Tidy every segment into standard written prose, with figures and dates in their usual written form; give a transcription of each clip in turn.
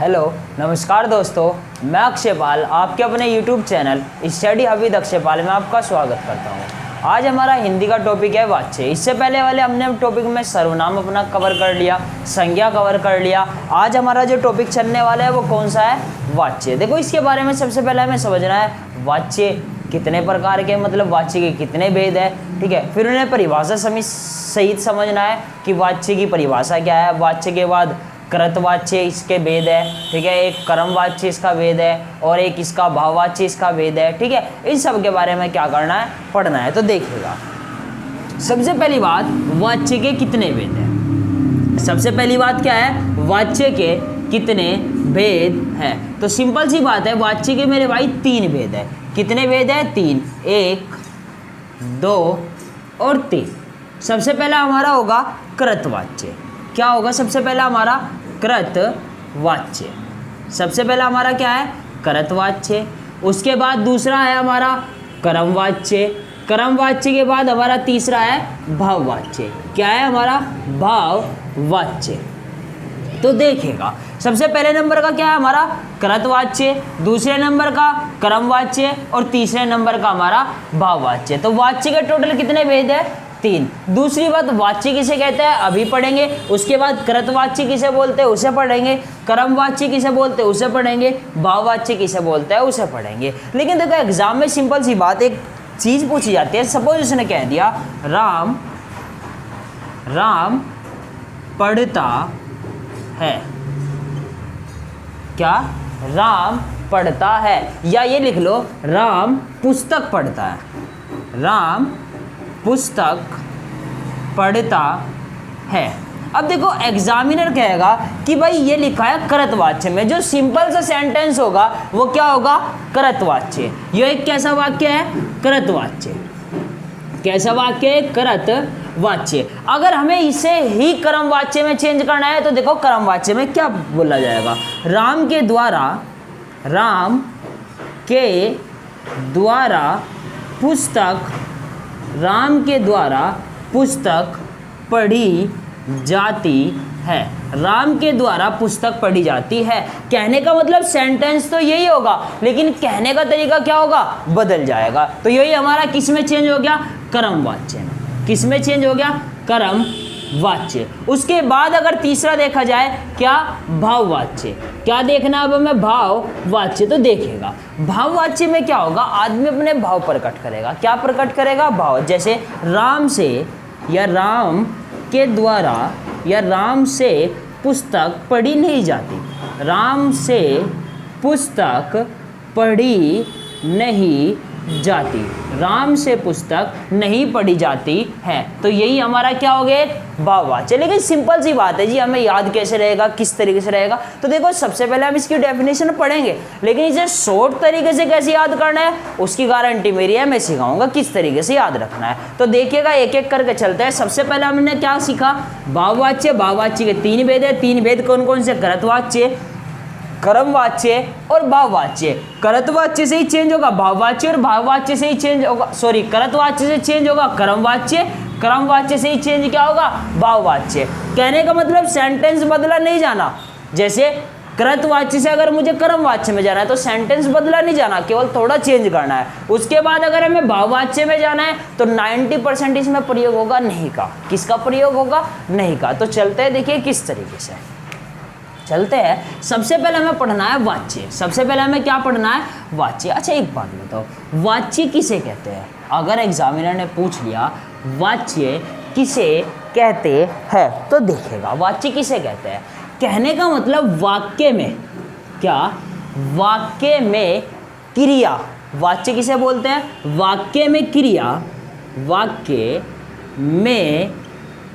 Hello नमस्कार दोस्तों, मैं अक्षय पाल आपके अपने YouTube channel study hub with Akshay Pal में आपका स्वागत करता हूं। आज हमारा हिंदी का टॉपिक है वाच्य। इससे पहले वाले हमने टॉपिक में सर्वनाम अपना कवर कर लिया, संज्ञा कवर कर लिया। आज हमारा जो टॉपिक चलने वाला है वो कौन सा है? वाच्य। देखो, इसके बारे में सबसे पहले हमें समझना है वाच्य कितने प्रकार के, मतलब वाच्य के कितने भेद है, ठीक है। फिर उन्हें परिभाषा सहित समझना है कि वाच्य की परिभाषा क्या है। वाच्य के बाद कृतवाच्य इसके भेद है, ठीक है। एक कर्मवाच्य इसका भेद है और एक इसका भाववाच्य इसका भेद है, ठीक है। इन सब के बारे में क्या करना है? पढ़ना है। तो देखिएगा, सबसे पहली बात, वाच्य के कितने भेद हैं। सबसे पहली बात क्या है? वाच्य के कितने भेद हैं। तो सिंपल सी बात है, वाच्य के मेरे भाई 3 भेद है। कितने भेद है? 3, 1, 2 और 3। सबसे पहला हमारा होगा कृतवाच्य। क्या होगा सबसे पहला हमारा? कृतवाच्य। सबसे पहला हमारा क्या है? कृतवाच्य। उसके बाद दूसरा है हमारा कर्मवाच्य। कर्मवाच्य के बाद हमारा तीसरा है भाववाच्य। क्या है हमारा? भाववाच्य। तो देखिएगा, सबसे पहले नंबर का क्या है हमारा? कृतवाच्य, दूसरे नंबर का कर्मवाच्य और तीसरे नंबर का हमारा भाववाच्य। तो वाच्य के टोटल कितने भेद है? 3। दूसरी बात, वाच्य किसे कहते हैं अभी पढ़ेंगे। उसके बाद कृतवाच्य किसे बोलते हैं उसे पढ़ेंगे, कर्मवाच्य किसे बोलते हैं उसे पढ़ेंगे, भाववाच्य किसे बोलते हैं उसे पढ़ेंगे। लेकिन देखो, एग्जाम में सिंपल सी बात एक चीज पूछी जाती है। सपोज उसने कह दिया राम पढ़ता है। क्या? राम पढ़ता है। या ये लिख लो, राम पुस्तक पढ़ता है। राम पुस्तक पढ़ता है। अब देखो, एग्जामिनर कहेगा कि भाई ये लिखा है कृतवाच्य में। जो सिंपल सा सेंटेंस होगा वो क्या होगा? कृतवाच्य। ये एक कैसा वाक्य है? कृतवाच्य। कैसा वाक्य है? कृतवाच्य। अगर हमें इसे ही कर्मवाच्य में चेंज करना है तो देखो, कर्मवाच्य में क्या बोला जाएगा? राम के द्वारा पुस्तक पढ़ी जाती है। राम के द्वारा पुस्तक पढ़ी जाती है। कहने का मतलब सेंटेंस तो यही होगा, लेकिन कहने का तरीका क्या होगा? बदल जाएगा। तो यही हमारा किस में चेंज हो गया? कर्मवाच्य में। किस में चेंज हो गया? कर्मवाच्य। उसके बाद अगर तीसरा देखा जाए, क्या? भाववाच्य। क्या देखना अब हमें? भाववाच्य। तो देखिएगा, भाववाच्य में क्या होगा? आदमी अपने भाव प्रकट करेगा। क्या प्रकट करेगा? भाव। जैसे राम से या राम के द्वारा या राम से पुस्तक पढ़ी नहीं जाती। राम से पुस्तक पढ़ी नहीं जाती। राम से पुस्तक नहीं पढ़ी जाती है। तो यही हमारा क्या हो गया? भाववाच्य। लेकिन सिंपल सी बात है जी, हमें याद कैसे रहेगा, किस तरीके से रहेगा? तो देखो, सबसे पहले हम इसकी डेफिनेशन पढ़ेंगे, लेकिन इसे शॉर्ट तरीके से कैसे याद करना है उसकी गारंटी मेरी है। मैं सिखाऊंगा किस तरीके से याद रखना है। तो देखिएगा, एक एक करके चलते हैं। सबसे पहले हमने क्या सीखा? भाववाच्य। भाववाच्य के 3 भेद है। 3 भेद कौन कौन से? कृतवाच्य, कर्मवाच्य और भाववाच्य। कृतवाच्य से ही चेंज होगा भाववाच्य और भाववाच्य से ही चेंज होगा, सॉरी, कृतवाच्य से चेंज होगा कर्मवाच्य, कर्मवाच्य से ही चेंज क्या होगा? भाववाच्य। कहने का मतलब सेंटेंस बदला नहीं जाना। जैसे कृतवाच्य से अगर मुझे कर्मवाच्य में जाना है तो सेंटेंस बदला नहीं जाना, केवल थोड़ा चेंज करना है। उसके बाद अगर हमें भाववाच्य में जाना है तो 90% इसमें प्रयोग होगा नहीं का। किसका प्रयोग होगा? नहीं का। तो चलते हैं, देखिए किस तरीके से चलते हैं। सबसे पहले हमें पढ़ना है वाच्य। सबसे पहले हमें क्या पढ़ना है? वाच्य। अच्छा, एक बात बताओ, वाच्य किसे कहते हैं? अगर एग्जामिनर ने पूछ लिया वाच्य किसे कहते हैं, तो देखेगा वाच्य किसे कहते हैं। कहने का मतलब वाक्य में, क्या? वाक्य में क्रिया। वाच्य किसे बोलते हैं? वाक्य में क्रिया। वाक्य में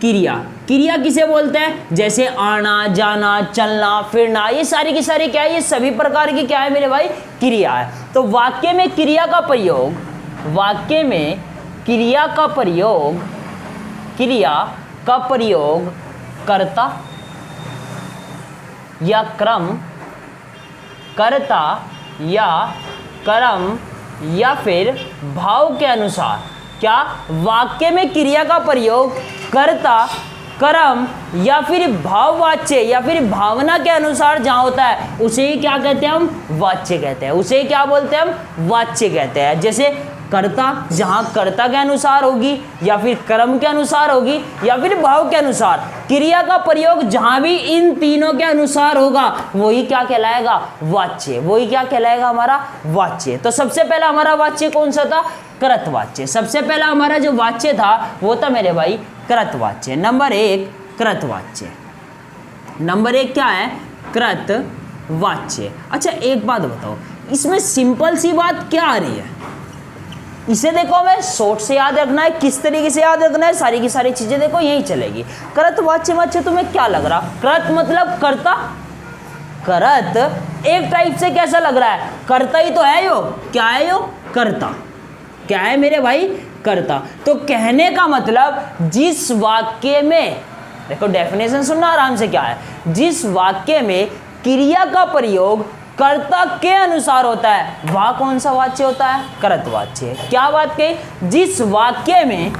क्रिया। क्रिया किसे बोलते हैं? जैसे आना, जाना, चलना, फिरना, ये सारी की सारी क्या है? ये सभी प्रकार की क्या है मेरे भाई? क्रिया है। तो वाक्य में क्रिया का प्रयोग, वाक्य में क्रिया का प्रयोग, क्रिया का प्रयोग कर्ता या क्रम, कर्ता या कर्म या फिर भाव के अनुसार। क्या? वाक्य में क्रिया का प्रयोग कर्ता कर्म या फिर भाववाच्य या फिर भावना के अनुसार जहां होता है उसे ही क्या कहते हैं हम, वाच्य कहते हैं। उसे ही क्या बोलते हैं हम, वाच्य कहते हैं। जैसे कर्ता जहां कर्ता के अनुसार होगी या फिर कर्म के अनुसार होगी या फिर भाव के अनुसार, क्रिया का प्रयोग जहां भी इन तीनों के अनुसार होगा वही क्या कहलाएगा, वाच्य। वही क्या कहलाएगा, हमारा वाच्य। तो सबसे पहला हमारा वाच्य कौन सा था, कृतवाच्य। सबसे पहला हमारा जो वाच्य था वो था मेरे भाई कृतवाच्य। नंबर 1 कृतवाच्य। नंबर 1 क्या है, कृतवाच्य। अच्छा एक बात बताओ, इसमें सिंपल सी बात क्या आ रही है, इसे देखो हमें शॉर्ट से याद रखना है, किस तरीके से याद रखना है, सारी की सारी चीजें देखो यही चलेगी। कृतवाच्य वाच्य तुम्हें क्या लग रहा, कृत मतलब कर्ता, करत एक टाइप से कैसा लग रहा है, कर्ता ही तो है यो, क्या है यो, कर्ता। क्या है मेरे भाई, कर्ता। तो कहने का मतलब जिस वाक्य में, देखो डेफिनेशन सुनना आराम से, क्या है, जिस वाक्य में क्रिया का प्रयोग कर्ता के अनुसार होता है वह कौन सा वाच्य होता है, कृतवाच्य। क्या बात कही, जिस वाक्य में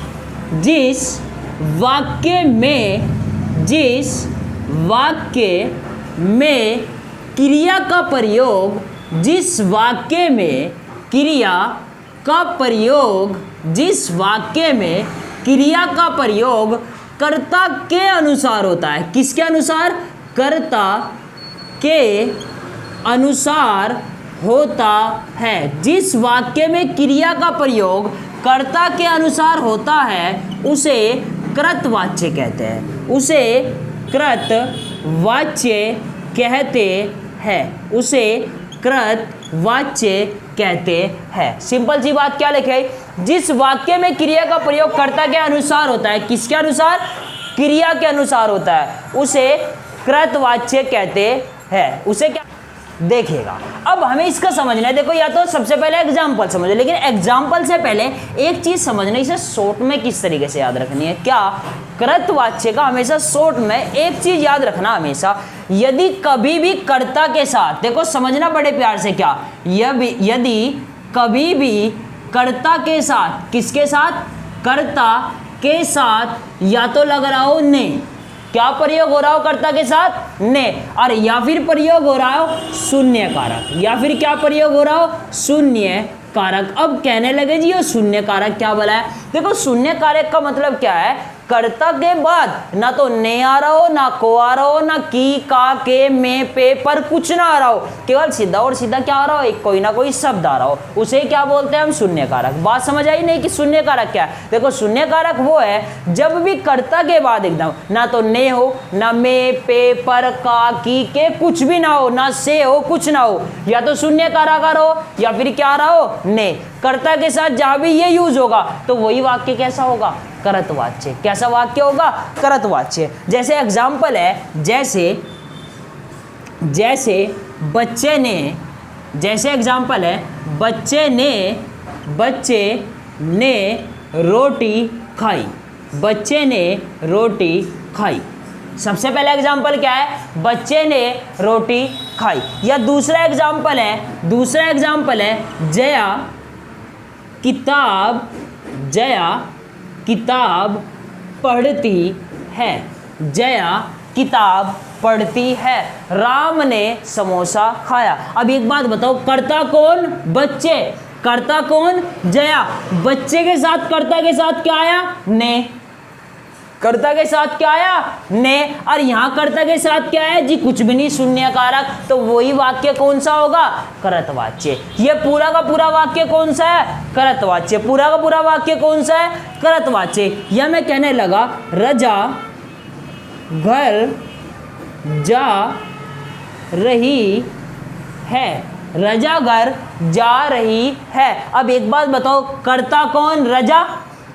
क्रिया का प्रयोग, जिस वाक्य में क्रिया का प्रयोग कर्ता के अनुसार होता है, किसके अनुसार, कर्ता के अनुसार होता है। जिस वाक्य में क्रिया का प्रयोग कर्ता के अनुसार होता है उसे कृतवाच्य कहते हैं, उसे कृतवाच्य कहते हैं, उसे कृतवाच्य कहते हैं। सिंपल सी बात क्या लिखे, जिस वाक्य में क्रिया का प्रयोग कर्ता के अनुसार होता है, किसके अनुसार, क्रिया के अनुसार होता है, उसे कृतवाच्य कहते हैं। उसे क्या देखिएगा, अब हमें इसका समझना है। देखो या तो सबसे पहले एग्जाम्पल समझो, लेकिन एग्जाम्पल से पहले एक चीज समझना, इसे शॉर्ट में किस तरीके से याद रखनी है। क्या, कृतवाच्य का हमेशा शॉर्ट में एक चीज याद रखना हमेशा, यदि कभी भी कर्ता के साथ, देखो समझना बड़े प्यार से, क्या यदि कभी भी कर्ता के साथ, किसके साथ, कर्ता के साथ या तो लग रहा हो ने, क्या प्रयोग हो रहा हो कर्ता के साथ, ने, और या फिर प्रयोग हो रहा हो शून्य कारक, या फिर क्या प्रयोग हो रहा हो, शून्य कारक। अब कहने लगे जी ये शून्य कारक क्या बोला है, देखो शून्य कारक का मतलब क्या है, कर्ता के बाद ना तो ने आ रहा हो, ना को आ रहा हो, ना की, का, के, में, पे, पर कुछ ना आ रहा हो, केवल सीधा और सीधा क्या आ रहा हो, एक कोई ना कोई शब्द आ रहा हो, उसे क्या बोलते हैं हम, शून्य कारक। बात समझ आई नहीं कि शून्य कारक क्या है। देखो शून्य कारक वो है जब भी कर्ता के बाद एकदम ना तो ने हो, ना में, पे, पर, का, की, के कुछ भी ना हो, ना से हो, कुछ ना हो, या तो शून्य कारक आ रहा हो या फिर क्या आ रहा हो, ने। कर्ता के साथ जहां भी ये यूज होगा तो वही वाक्य कैसा होगा, कृतवाच्य। कैसा वाक्य होगा, कृतवाच्य। जैसे एग्जाम्पल है, जैसे बच्चे ने, जैसे एग्जाम्पल है, बच्चे ने रोटी खाई, बच्चे ने रोटी खाई। सबसे पहला एग्जाम्पल क्या है, बच्चे ने रोटी खाई। या दूसरा एग्जाम्पल है, जया किताब पढ़ती है, जया किताब पढ़ती है। राम ने समोसा खाया। अब एक बात बताओ, कर्ता कौन, बच्चे, कर्ता कौन, जया, बच्चे के साथ कर्ता के साथ क्या आया, ने, कर्ता के साथ क्या आया, ने, और यहां कर्ता के साथ क्या है जी, कुछ भी नहीं, शून्य कारक। तो वही वाक्य कौन सा होगा, कृतवाच्य। ये पूरा का पूरा वाक्य कौन सा है, कृतवाच्य। पूरा का पूरा वाक्य कौन सा है, कृतवाच्य। या मैं कहने लगा, रजा घर जा रही है, रजा घर जा रही है। अब एक बात बताओ, कर्ता कौन, रजा,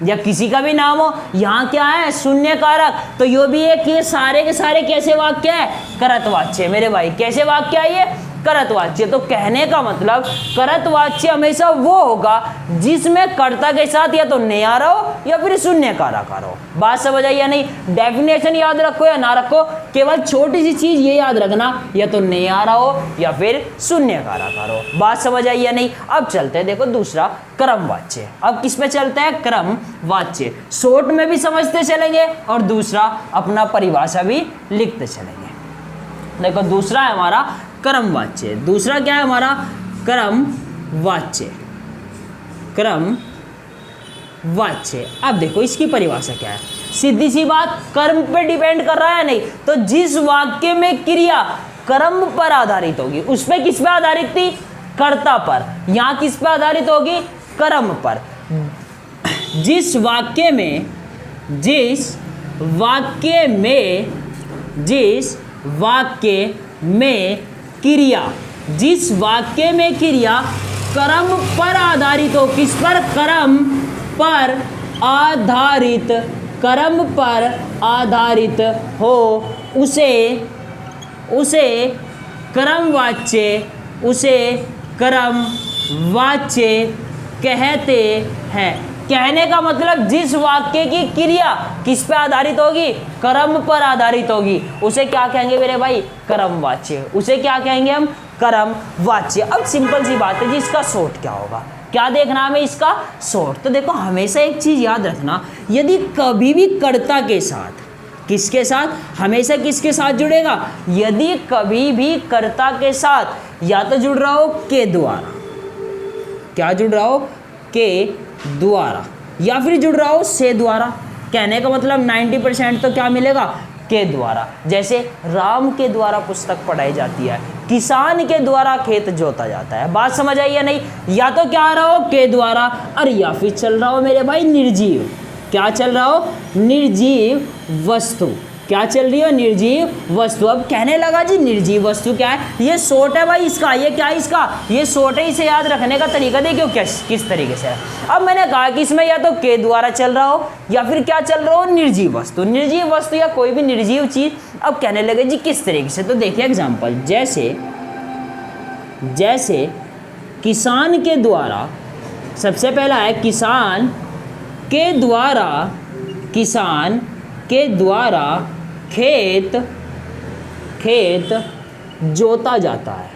या किसी का भी नाम हो, यहाँ क्या है, शून्य कारक। तो यो भी एक, ये सारे के सारे कैसे वाक्य है, कृतवाच्य। मेरे भाई कैसे वाक्य है ये, करतवाच्य। तो कहने का मतलब करतवाच्य हमेशा वो होगा जिसमें कर्ता के साथ या तो नेयारा हो या फिर शून्यकाराकार हो। बात समझ आई या नहीं? डेफिनेशन याद रखो या ना रखो, केवल छोटी सी चीज ये याद रखना, या तो नेयारा हो या फिर शून्यकाराकार हो। बात समझ आई या नहीं? अब चलते हैं, देखो दूसरा क्रमवाच्य। अब किस पे चलते हैं? क्रमवाच्य। शॉर्ट में भी समझते चलेंगे और दूसरा अपना परिभाषा भी लिखते चलेंगे। देखो दूसरा है हमारा क्रमवाच्य। दूसरा क्या है हमारा? क्रमवाच्य। क्रमवाच्य। अब देखो इसकी परिभाषा क्या है? सीधी सी बात, कर्म पे डिपेंड कर रहा है नहीं, तो जिस वाक्य में क्रिया कर्म पर आधारित होगी, उसमें किस पे आधारित थी? कर्ता पर। यहां किस पे आधारित होगी? कर्म पर। जिस वाक्य क्रिया कर्म पर आधारित हो, किस पर? कर्म पर आधारित हो, उसे क्रमवाच्य कहते हैं। कहने का मतलब जिस वाक्य की क्रिया किस पे आधारित होगी? कर्म पर आधारित होगी, उसे क्या कहेंगे मेरे भाई? क्रमवाच्य। उसे क्या कहेंगे हम? क्रमवाच्य। अब सिंपल सी बात है जी, इसका शॉर्ट क्या होगा? क्या देखना हमें इसका? शॉर्ट। तो देखो हमेशा एक चीज याद रखना, यदि कभी भी कर्ता के साथ, किसके साथ? हमेशा किसके साथ जुड़ेगा? यदि कभी भी कर्ता के साथ या तो जुड़ रहा हो के द्वारा, क्या जुड़ रहा हो? के द्वारा, या फिर जुड़ रहा हो से द्वारा। कहने का मतलब 90% तो क्या मिलेगा? के द्वारा। जैसे राम के द्वारा पुस्तक पढ़ाई जाती है, किसान के द्वारा खेत जोता जाता है। बात समझ आई या नहीं? या तो क्या आ रहा हो? के द्वारा, और या फिर चल रहा हो मेरे भाई निर्जीव। क्या चल रहा हो? निर्जीव वस्तु। क्या चल रही है? निर्जीव वस्तु। अब कहने लगा जी निर्जीव वस्तु क्या है? ये शॉर्ट है भाई इसका। ये क्या है इसका? ये शॉर्ट है। इसे याद रखने का तरीका देखिए किस तरीके से है। अब मैंने कहा कि इसमें या तो के द्वारा चल रहा हो या फिर क्या चल रहा हो? निर्जीव वस्तु। निर्जीव वस्तु या कोई भी निर्जीव चीज। अब कहने लगे जी किस तरीके से, तो देखिए एग्जाम्पल, जैसे किसान के द्वारा, सबसे पहला है किसान के द्वारा खेत जोता जाता है।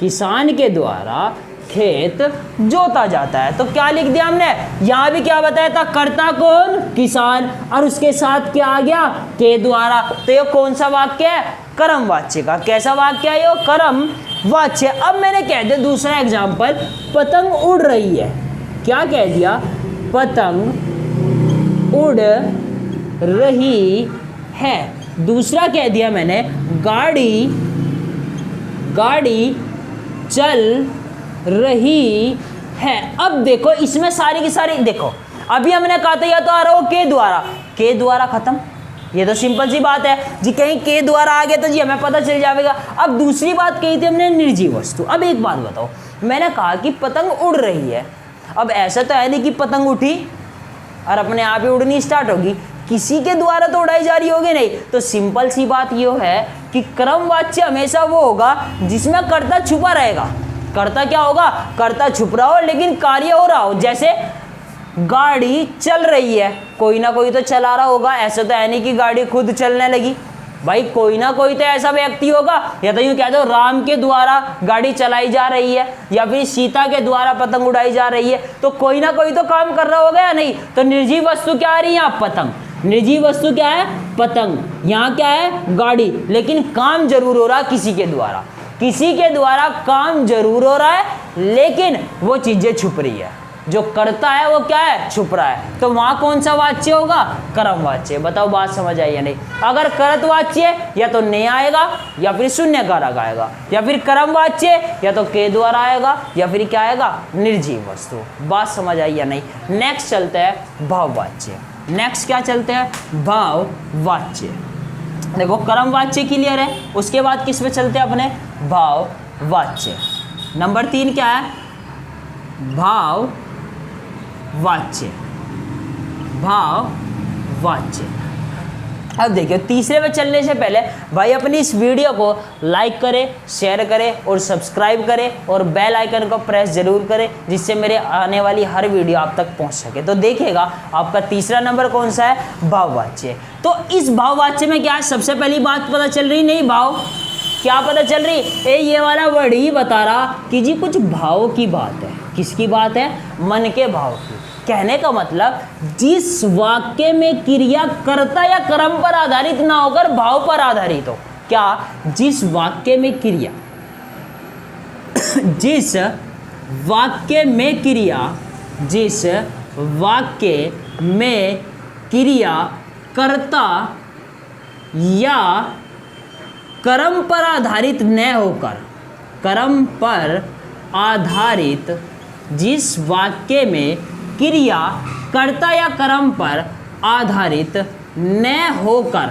किसान के द्वारा खेत जोता जाता है। तो क्या लिख दिया हमने? यहां भी क्या बताया था? कर्ता कौन? किसान, और उसके साथ क्या आ गया? के द्वारा। तो ये कौन सा वाक्य है? क्रमवाच्य का। कैसा वाक्य है ये? क्रमवाच्य। अब मैंने कह दिया दूसरा एग्जाम्पल, पतंग उड़ रही है। क्या कह दिया? पतंग उड़ रही है। दूसरा कह दिया मैंने, गाड़ी चल रही है। अब देखो इसमें सारी की सारी, देखो अभी हमने कहा था या तो आ रहा हो के द्वारा खत्म। ये तो सिंपल सी बात है जी, कहीं के द्वारा आ गया तो जी हमें पता चल जाएगा। अब दूसरी बात कही थी हमने निर्जीव वस्तु। अब एक बात बताओ, मैंने कहा कि पतंग उड़ रही है। अब ऐसा तो है नहीं कि पतंग उठी और अपने आप ही उड़नी स्टार्ट होगी, किसी के द्वारा तो उड़ाई जा रही होगी नहीं। तो सिंपल सी बात ये है कि क्रमवाच्य हमेशा वो होगा जिसमें कर्ता छुपा रहेगा। कर्ता क्या होगा? कर्ता छुप रहा हो लेकिन कार्य हो रहा हो। जैसे गाड़ी चल रही है, कोई ना कोई तो चला रहा होगा। ऐसा तो है नहीं कि गाड़ी खुद चलने लगी भाई, कोई ना कोई तो ऐसा व्यक्ति होगा। या तो यूं कह दो राम के द्वारा गाड़ी चलाई जा रही है या फिर सीता के द्वारा पतंग उड़ाई जा रही है, तो कोई ना कोई तो काम कर रहा होगा या नहीं। तो निर्जीव वस्तु क्या आ रही है यहाँ? पतंग। निर्जीव वस्तु क्या है? पतंग। यहाँ क्या है? गाड़ी। लेकिन काम जरूर हो रहा है किसी के द्वारा, किसी के द्वारा काम जरूर हो रहा है, लेकिन वो चीजें छुप रही है। जो करता है वो क्या है? छुप रहा है। तो वहां कौन सा वाच्य होगा? क्रमवाच्य। बताओ बात समझ आई या नहीं? अगर करतवाच्य या तो ने आएगा या फिर शून्यकारक आएगा, या फिर क्रमवाच्य या तो के द्वारा आएगा या फिर क्या आएगा? निर्जीव वस्तु। बात समझ आई या नहीं? नेक्स्ट चलते हैं भाववाच्य। नेक्स्ट क्या चलते हैं? भाववाच्य। देखो क्रमवाच्य क्लियर है, उसके बाद किस पे चलते हैं अपने? भाववाच्य। नंबर 3 क्या है? भाववाच्य। भाववाच्य। अब देखिए तीसरे में चलने से पहले भाई अपनी इस वीडियो को लाइक करें, शेयर करें और सब्सक्राइब करें और बेल आइकन को प्रेस जरूर करें, जिससे मेरे आने वाली हर वीडियो आप तक पहुंच सके। तो देखिएगा आपका तीसरा नंबर कौन सा है, भाववाच्य। तो इस भाववाच्य में क्या है, सबसे पहली बात पता चल रही, नहीं भाव क्या पता चल रही है, ये वाला वर्ड ही बता रहा कि जी कुछ भाव की बात है। किसकी बात है, मन के भाव की। कहने का मतलब जिस वाक्य में क्रिया कर्ता या कर्म पर आधारित ना होकर भाव पर आधारित हो। क्या, जिस वाक्य में क्रिया जिस वाक्य में क्रिया कर्ता या कर्म पर आधारित न होकर, कर्म पर आधारित, जिस वाक्य में क्रिया कर्ता या कर्म पर आधारित न होकर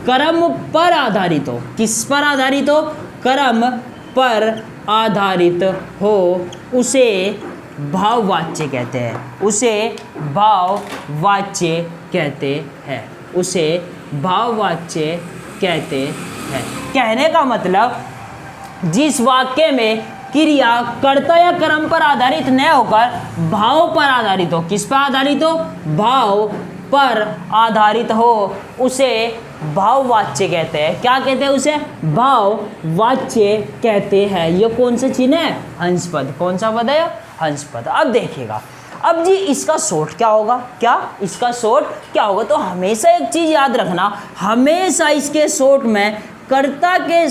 कर्म पर आधारित हो। किस पर आधारित हो, कर्म पर आधारित हो, उसे भाववाच्य कहते हैं। उसे भाववाच्य कहते हैं। उसे भाववाच्य कहते हैं। कहने का मतलब जिस वाक्य में क्रिया कर्ता या कर्म पर आधारित न होकर भाव पर आधारित हो। किस पर आधारित हो, भाव पर आधारित हो, उसे भाववाच्य कहते हैं। क्या कहते हैं उसे, भाववाच्य कहते हैं। ये कौन सा चिन्ह है, हंसपद। कौन सा पद है, हंसपद। अब देखिएगा, अब जी इसका शॉर्ट क्या होगा, क्या इसका शॉर्ट क्या होगा। तो हमेशा एक चीज याद रखना, हमेशा इसके शॉर्ट में कर्ता के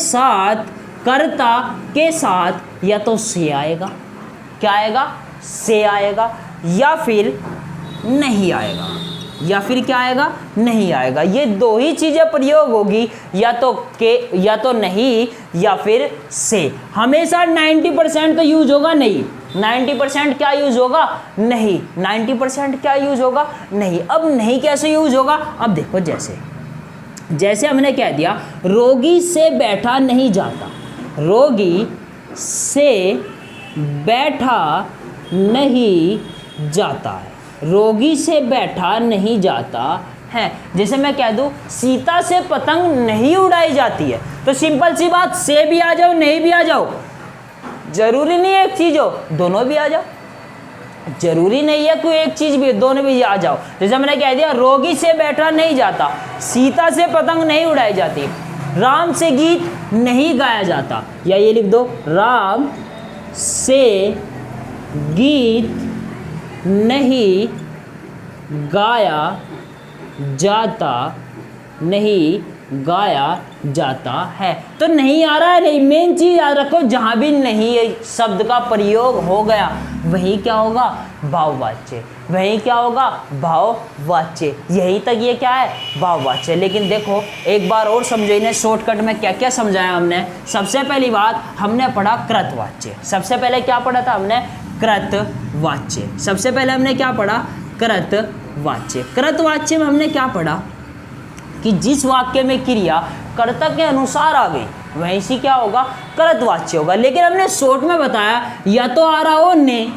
साथ या तो से आएगा, क्या आएगा, से आएगा, या फिर नहीं आएगा, या फिर क्या आएगा, नहीं आएगा। ये दो ही चीजें प्रयोग होगी, या तो के, या तो नहीं, या फिर से। हमेशा 90% तो यूज होगा नहीं। 90% क्या यूज होगा, नहीं। 90% क्या यूज होगा, नहीं। अब नहीं कैसे यूज होगा, अब देखो, जैसे हमने कह दिया रोगी से बैठा नहीं जाता, रोगी से बैठा नहीं जाता है, रोगी से बैठा नहीं जाता है। जैसे मैं कह दूं सीता से पतंग नहीं उड़ाई जाती है, तो सिंपल सी बात, से भी आ जाओ, नहीं भी आ जाओ, जरूरी नहीं है एक चीज हो, दोनों भी आ जाओ। जरूरी नहीं है कोई एक चीज भी, दोनों भी आ जाओ। जैसे मैंने कह दिया रोगी से बैठा नहीं जाता, सीता से पतंग नहीं उड़ाई जाती, राम से गीत नहीं गाया जाता, या ये लिख दो, राम से गीत नहीं गाया जाता, नहीं गाया जाता है। तो नहीं आ रहा है, नहीं। मेन चीज याद रखो, जहां भी नहीं शब्द का प्रयोग हो गया वही क्या होगा, भाववाच्य। वही क्या होगा, भाववाच्य। यही तक ये क्या है, भाववाच्य। लेकिन देखो एक बार और समझो, इन्हें शॉर्टकट में क्या क्या समझाया हमने। सबसे पहली बात हमने पढ़ा कृतवाच्य। सबसे पहले क्या पढ़ा था हमने, कृतवाच्य। सबसे पहले हमने क्या पढ़ा, कृतवाच्य। कृतवाच्य में हमने क्या पढ़ा कि जिस वाक्य में क्रिया कर्ता के अनुसार आ गई वहीं से क्या होगा, कृतवाच्य होगा। लेकिन हमने शॉर्ट में बताया, या तो आ रहा हो ने,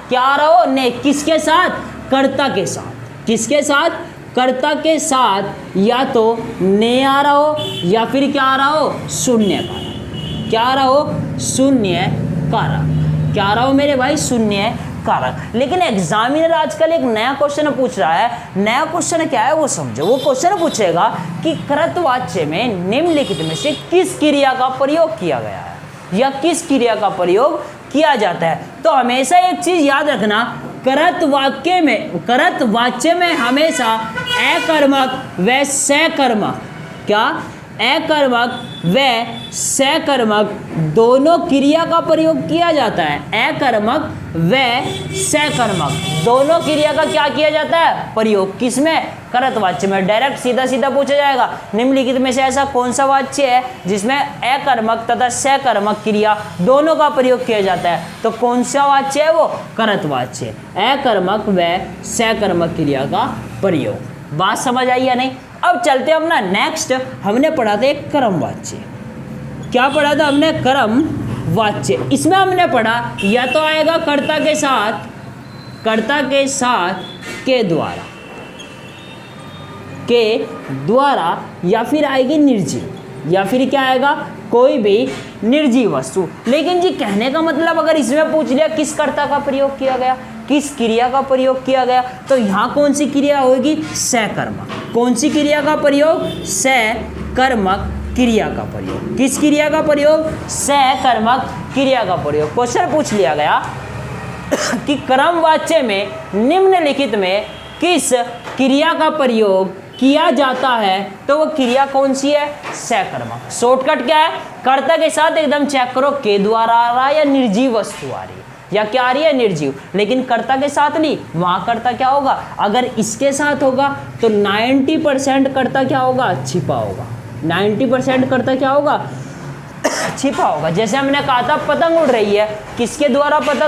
क्या आ रहा हो, ने। किसके साथ, कर्ता के साथ। किसके साथ, कर्ता के साथ। या तो ने आ रहा हो, या फिर क्या आ रहा हो, शून्य कारक। क्या आ रहा हो, शून्य कारक। क्या आ रहा हो मेरे भाई, शून्य कारक। लेकिन एग्जामिनर आजकल एक नया क्वेश्चन पूछ रहा है। नया क्वेश्चन क्या है वो समझो। वो क्वेश्चन पूछेगा कि कृतवाच्य में निम्नलिखित में से किस क्रिया का प्रयोग किया गया है, या किस क्रिया का प्रयोग किया जाता है। तो हमेशा एक चीज याद रखना, कृतवाच्य में हमेशा अकर्मक व सकर्मक, क्या, अकर्मक व सकर्मक दोनों क्रिया का प्रयोग किया जाता है। अकर्मक व सकर्मक दोनों क्रिया का क्या किया जाता है, प्रयोग। किसमें, कृतवाच्य में। डायरेक्ट सीधा सीधा पूछा जाएगा, निम्नलिखित में से ऐसा कौन सा वाच्य है जिसमें अकर्मक तथा सकर्मक क्रिया दोनों का प्रयोग किया जाता है। तो कौन सा वाच्य है वो, कृतवाच्य। अकर्मक व सकर्मक क्रिया का प्रयोग। बात समझ आई या नहीं। अब चलते हैं अपना नेक्स्ट। हमने पढ़ा था एक कर्मवाच्य। क्या पढ़ा था हमने, कर्मवाच्य। इसमें हमने पढ़ा या तो आएगा कर्ता के साथ, कर्ता के साथ के द्वारा, के द्वारा, या फिर आएगी निर्जीव, या फिर क्या आएगा, कोई भी निर्जीव वस्तु। लेकिन जी कहने का मतलब अगर इसमें पूछ लिया किस कर्ता का प्रयोग किया गया, किस क्रिया का प्रयोग किया गया, तो यहाँ कौन सी क्रिया होगी, सकर्मक। कौन सी क्रिया का प्रयोग, सकर्मक क्रिया का प्रयोग। किस क्रिया का प्रयोग, सकर्मक क्रिया का प्रयोग। क्वेश्चन पूछ लिया गया कि क्रमवाच्य में निम्नलिखित में किस क्रिया का प्रयोग किया जाता है, तो वो क्रिया कौन सी है, सकर्मक। शॉर्टकट क्या है, कर्ता के साथ एकदम चेक करो, के द्वारा आ रहा है या निर्जीव वस्तु आ रही है, या क्या आ रही है, निर्जीव। लेकिन कर्ता के साथ नहीं, वहां कर्ता क्या होगा, अगर इसके साथ होगा तो 90% कर्ता क्या होगा, छिपा होगा। 90% कर्ता क्या होगा, छिपा होगा। जैसे हमने कहा था पतंग उड़ रही है, किसके द्वारा, पता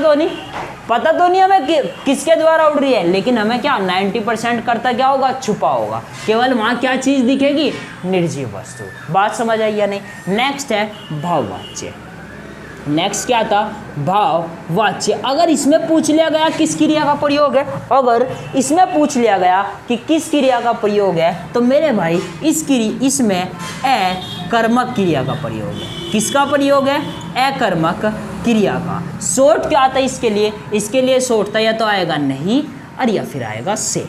तो नहीं हमें किसके द्वारा उड़ रही है, लेकिन हमें क्या 90% कर्ता क्या होगा, छुपा होगा। केवल वहां क्या चीज दिखेगी, निर्जीव वस्तु। बात समझ आई या नहीं। नेक्स्ट है भाववाच्य। नेक्स्ट क्या था, भाववाच्य। अगर इसमें पूछ लिया गया किस क्रिया का प्रयोग है, अगर इसमें पूछ लिया गया कि किस क्रिया का प्रयोग है, तो मेरे भाई इसमें अकर्मक क्रिया का प्रयोग है। किसका प्रयोग है, अकर्मक क्रिया का। शॉर्ट क्या आता है इसके लिए शॉर्ट था, या तो आएगा नहीं और या फिर आएगा से।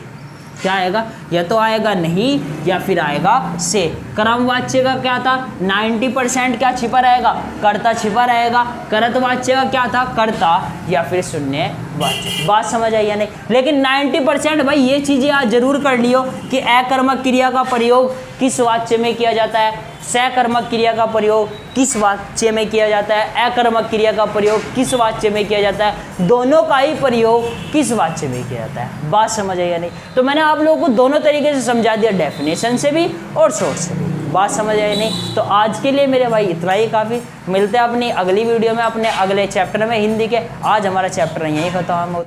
क्या आएगा, या तो आएगा नहीं या फिर आएगा से। क्रमवाच्य का क्या था, 90% क्या छिपा रहेगा, कर्ता छिपा रहेगा। कर्तवाच्य का क्या था, कर्ता या फिर शून्य वाच्य। बात समझ आई या नहीं। लेकिन 90% भाई ये चीजें आज जरूर कर लियो कि अकर्मक क्रिया का प्रयोग किस वाच्य में किया जाता है, सकर्मक क्रिया का प्रयोग किस वाच्य में किया जाता है, अकर्मक क्रिया का प्रयोग किस वाच्य में किया जाता है, दोनों का ही प्रयोग किस वाच्य में किया जाता है। बात समझ आई या नहीं। तो मैंने आप लोगों को दोनों तरीके से समझा दिया, डेफिनेशन से भी और शॉर्ट से भी। बात समझ आई नहीं। तो आज के लिए मेरे भाई इतना ही काफ़ी। मिलते हैं अपनी अगली वीडियो में अपने अगले चैप्टर में हिंदी के। आज हमारा चैप्टर यहीं खत्म होता है।